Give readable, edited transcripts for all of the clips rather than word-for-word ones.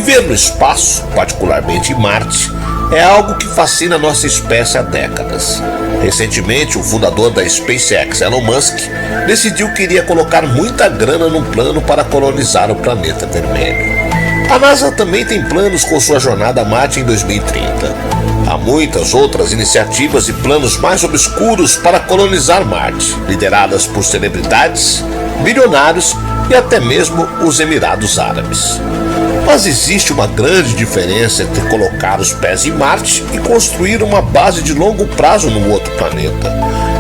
Viver no espaço, particularmente em Marte, é algo que fascina nossa espécie há décadas. Recentemente, o fundador da SpaceX, Elon Musk, decidiu que iria colocar muita grana num plano para colonizar o planeta vermelho. A NASA também tem planos com sua jornada a Marte em 2030. Há muitas outras iniciativas e planos mais obscuros para colonizar Marte, lideradas por celebridades, bilionários e até mesmo os Emirados Árabes. Mas existe uma grande diferença entre colocar os pés em Marte e construir uma base de longo prazo no outro planeta.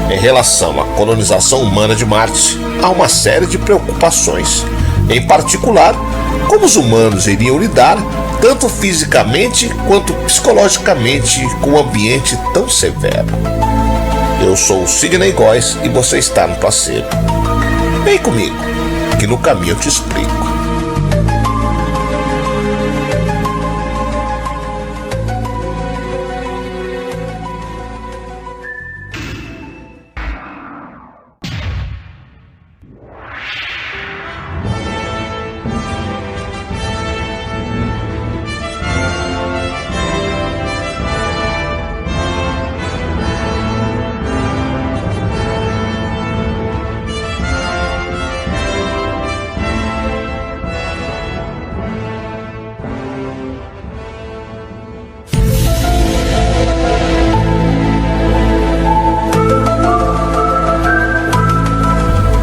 Em relação à colonização humana de Marte, há uma série de preocupações. Em particular, como os humanos iriam lidar, tanto fisicamente quanto psicologicamente, com um ambiente tão severo. Eu sou o Sidney Góes e você está no Placebo. Vem comigo, que no caminho eu te explico.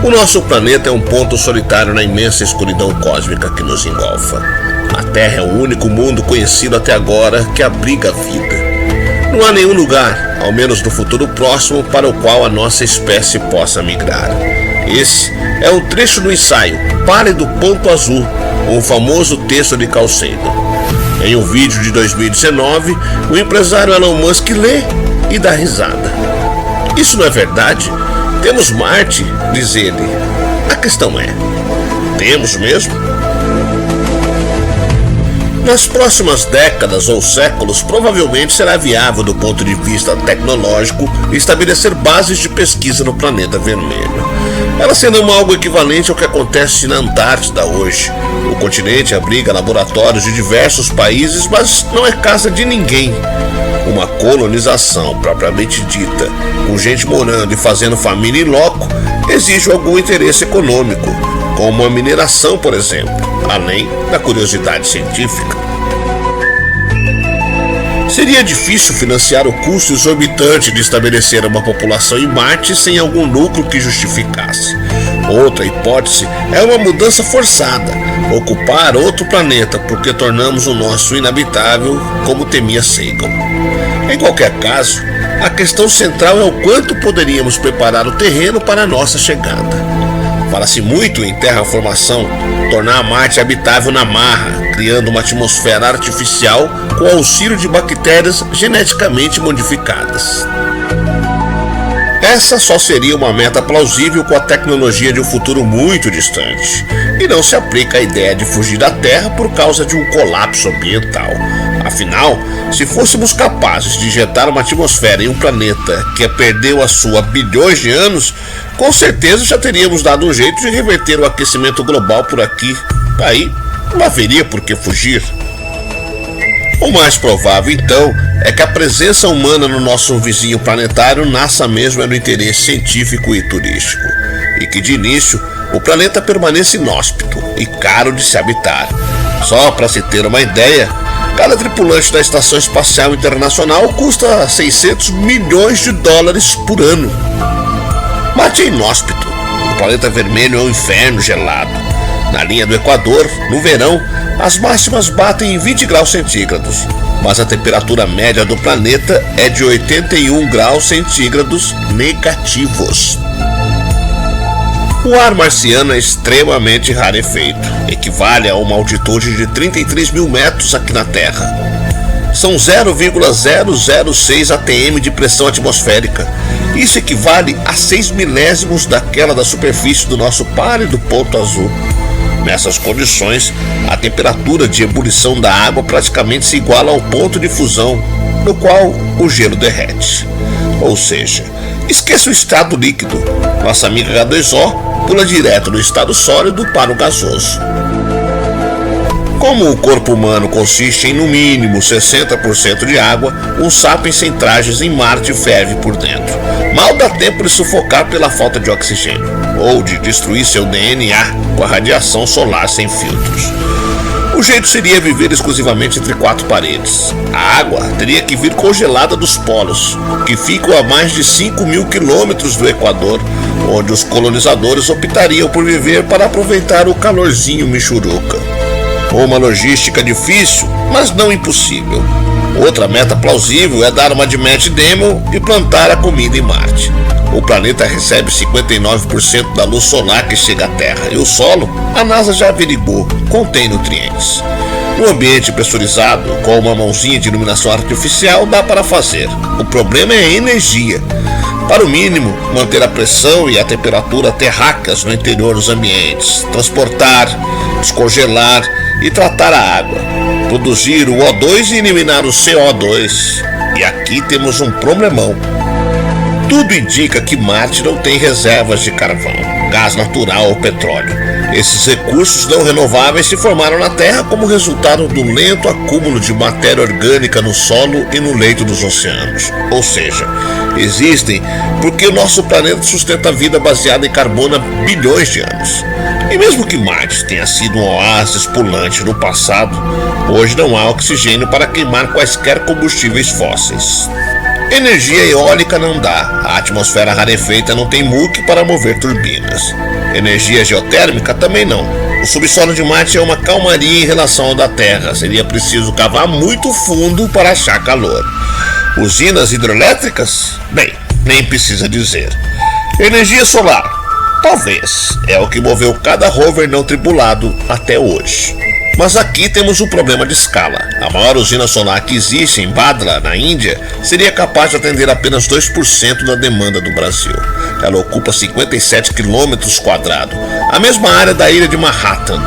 O nosso planeta é um ponto solitário na imensa escuridão cósmica que nos engolfa. A Terra é o único mundo conhecido até agora que abriga a vida. Não há nenhum lugar, ao menos no futuro próximo, para o qual a nossa espécie possa migrar. Esse é um trecho do ensaio Pálido Ponto Azul, um famoso texto de Carl Sagan. Em um vídeo de 2019, o empresário Elon Musk lê e dá risada. Isso não é verdade? Temos Marte, diz ele. A questão é, temos mesmo? Nas próximas décadas ou séculos, provavelmente será viável do ponto de vista tecnológico estabelecer bases de pesquisa no planeta vermelho. Elas serão algo equivalente ao que acontece na Antártida hoje. O continente abriga laboratórios de diversos países, mas não é casa de ninguém. Uma colonização propriamente dita, com gente morando e fazendo família em loco, exige algum interesse econômico, como a mineração, por exemplo, além da curiosidade científica. Seria difícil financiar o custo exorbitante de estabelecer uma população em Marte sem algum lucro que justificasse. Outra hipótese é uma mudança forçada, ocupar outro planeta porque tornamos o nosso inabitável, como temia Sagan. Em qualquer caso, a questão central é o quanto poderíamos preparar o terreno para a nossa chegada. Fala-se muito em terraformação, tornar Marte habitável na marra, criando uma atmosfera artificial com auxílio de bactérias geneticamente modificadas. Essa só seria uma meta plausível com a tecnologia de um futuro muito distante, e não se aplica à ideia de fugir da Terra por causa de um colapso ambiental. Afinal, se fôssemos capazes de injetar uma atmosfera em um planeta que perdeu a sua há bilhões de anos, com certeza já teríamos dado um jeito de reverter o aquecimento global por aqui. Aí, não haveria por que fugir. O mais provável, então, é que a presença humana no nosso vizinho planetário nasça mesmo no interesse científico e turístico, e que de início o planeta permaneça inóspito e caro de se habitar. Só para se ter uma ideia, cada tripulante da Estação Espacial Internacional custa $600 milhões por ano. Marte é inóspito, o planeta vermelho é um inferno gelado. Na linha do Equador, no verão, as máximas batem em 20 graus centígrados, mas a temperatura média do planeta é de 81 graus centígrados negativos. O ar marciano é extremamente rarefeito, equivale a uma altitude de 33 mil metros aqui na Terra. São 0,006 atm de pressão atmosférica. Isso equivale a 6 milésimos daquela da superfície do nosso pálido ponto azul. Nessas condições, a temperatura de ebulição da água praticamente se iguala ao ponto de fusão, no qual o gelo derrete. Ou seja, esqueça o estado líquido. Nossa amiga H2O pula direto do estado sólido para o gasoso. Como o corpo humano consiste em no mínimo 60% de água, um sapiens sem trajes em Marte ferve por dentro. Mal dá tempo de sufocar pela falta de oxigênio, ou de destruir seu DNA com a radiação solar sem filtros. O jeito seria viver exclusivamente entre quatro paredes. A água teria que vir congelada dos polos, que ficam a mais de 5.000 quilômetros do Equador, onde os colonizadores optariam por viver para aproveitar o calorzinho michuruca. Uma logística difícil, mas não impossível. Outra meta plausível é dar uma de Matt Damon e plantar a comida em Marte. O planeta recebe 59% da luz solar que chega à Terra e o solo, a NASA já averigou, contém nutrientes. No ambiente pressurizado, com uma mãozinha de iluminação artificial, dá para fazer. O problema é a energia. Para o mínimo, manter a pressão e a temperatura terráqueas no interior dos ambientes, transportar, descongelar e tratar a água, produzir o O2 e eliminar o CO2. E aqui temos um problemão. Tudo indica que Marte não tem reservas de carvão, gás natural ou petróleo. Esses recursos não renováveis se formaram na Terra como resultado do lento acúmulo de matéria orgânica no solo e no leito dos oceanos. Ou seja, existem porque o nosso planeta sustenta a vida baseada em carbono há bilhões de anos. E mesmo que Marte tenha sido um oásis pulante no passado, hoje não há oxigênio para queimar quaisquer combustíveis fósseis. Energia eólica não dá, a atmosfera rarefeita não tem muque para mover turbinas. Energia geotérmica também não. O subsolo de Marte é uma calmaria em relação ao da Terra, seria preciso cavar muito fundo para achar calor. Usinas hidrelétricas? Bem, nem precisa dizer. Energia solar? Talvez, é o que moveu cada rover não tripulado até hoje. Mas aqui temos um problema de escala. A maior usina solar que existe em Bhadla, na Índia, seria capaz de atender apenas 2% da demanda do Brasil. Ela ocupa 57 quilômetros quadrados, a mesma área da ilha de Manhattan.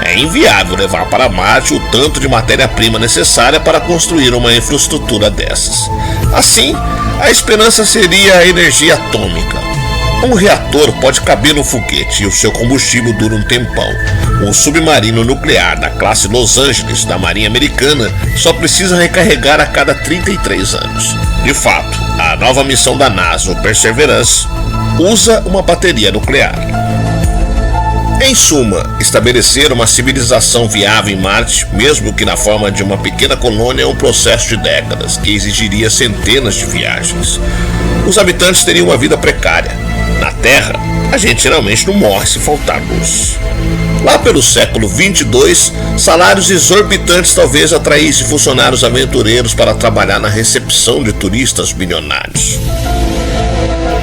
É inviável levar para Marte o tanto de matéria-prima necessária para construir uma infraestrutura dessas. Assim, a esperança seria a energia atômica. Um reator pode caber no foguete e o seu combustível dura um tempão. Um submarino nuclear da classe Los Angeles da Marinha Americana só precisa recarregar a cada 33 anos. De fato, a nova missão da NASA, o Perseverance, usa uma bateria nuclear. Em suma, estabelecer uma civilização viável em Marte, mesmo que na forma de uma pequena colônia, é um processo de décadas que exigiria centenas de viagens. Os habitantes teriam uma vida precária. Na Terra, a gente geralmente não morre se faltar luz. Lá pelo século 22, salários exorbitantes talvez atraíssem funcionários aventureiros para trabalhar na recepção de turistas bilionários.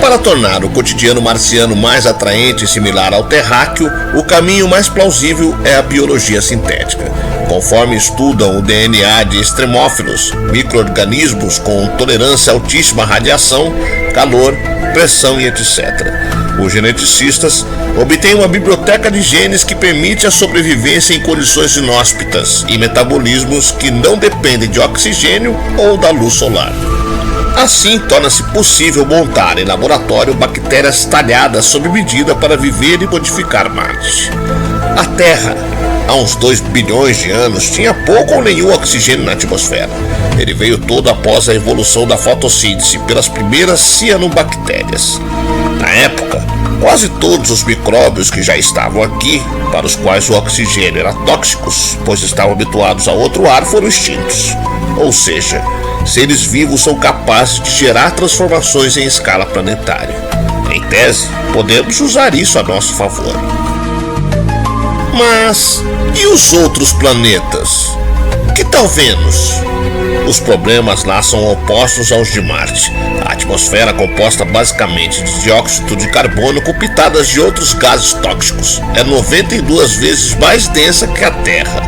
Para tornar o cotidiano marciano mais atraente e similar ao terráqueo, o caminho mais plausível é a biologia sintética. Conforme estudam o DNA de extremófilos, micro-organismos com tolerância altíssima à radiação, calor, pressão e etc. Os geneticistas obtêm uma biblioteca de genes que permite a sobrevivência em condições inóspitas e metabolismos que não dependem de oxigênio ou da luz solar. Assim, torna-se possível montar em laboratório bactérias talhadas sob medida para viver e modificar Marte. A Terra, há uns 2 bilhões de anos, tinha pouco ou nenhum oxigênio na atmosfera. Ele veio todo após a evolução da fotossíntese pelas primeiras cianobactérias. Na época, quase todos os micróbios que já estavam aqui, para os quais o oxigênio era tóxico, pois estavam habituados a outro ar, foram extintos. Ou seja, seres vivos são capazes de gerar transformações em escala planetária. Em tese, podemos usar isso a nosso favor. Mas e os outros planetas? Que tal Vênus? Os problemas lá são opostos aos de Marte. A atmosfera é composta basicamente de dióxido de carbono com pitadas de outros gases tóxicos. É 92 vezes mais densa que a Terra.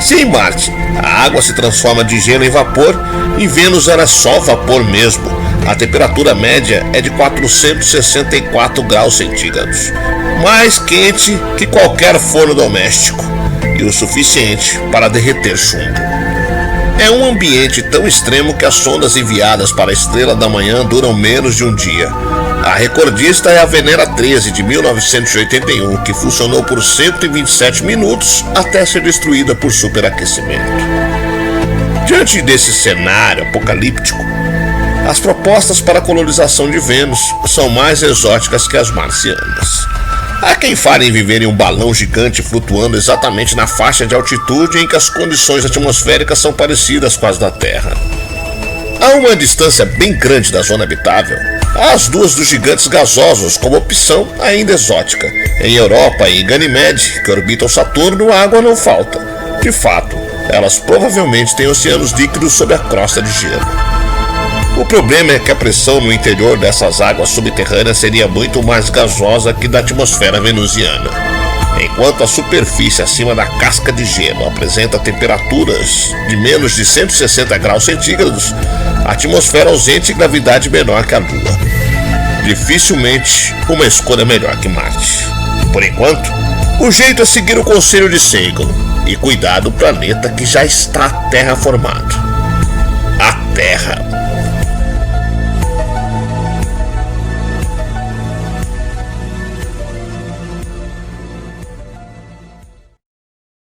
Se em Marte a água se transforma de gelo em vapor, em Vênus era só vapor mesmo. A temperatura média é de 464 graus centígrados, mais quente que qualquer forno doméstico e o suficiente para derreter chumbo. É um ambiente tão extremo que as sondas enviadas para a Estrela da Manhã duram menos de um dia. A recordista é a Venera 13 de 1981, que funcionou por 127 minutos até ser destruída por superaquecimento. Diante desse cenário apocalíptico, as propostas para a colonização de Vênus são mais exóticas que as marcianas. Há quem fale em viver em um balão gigante flutuando exatamente na faixa de altitude em que as condições atmosféricas são parecidas com as da Terra. A uma distância bem grande da zona habitável, há as duas dos gigantes gasosos como opção ainda exótica. Em Europa e em Ganymede, que orbitam Saturno, a água não falta. De fato, elas provavelmente têm oceanos líquidos sob a crosta de gelo. O problema é que a pressão no interior dessas águas subterrâneas seria muito mais gasosa que da atmosfera venusiana. Enquanto a superfície acima da casca de gelo apresenta temperaturas de menos de 160 graus centígrados, a atmosfera ausente e gravidade menor que a Lua. Dificilmente uma escolha melhor que Marte. Por enquanto, o jeito é seguir o conselho de Sagan e cuidar do planeta que já está terraformado. A Terra.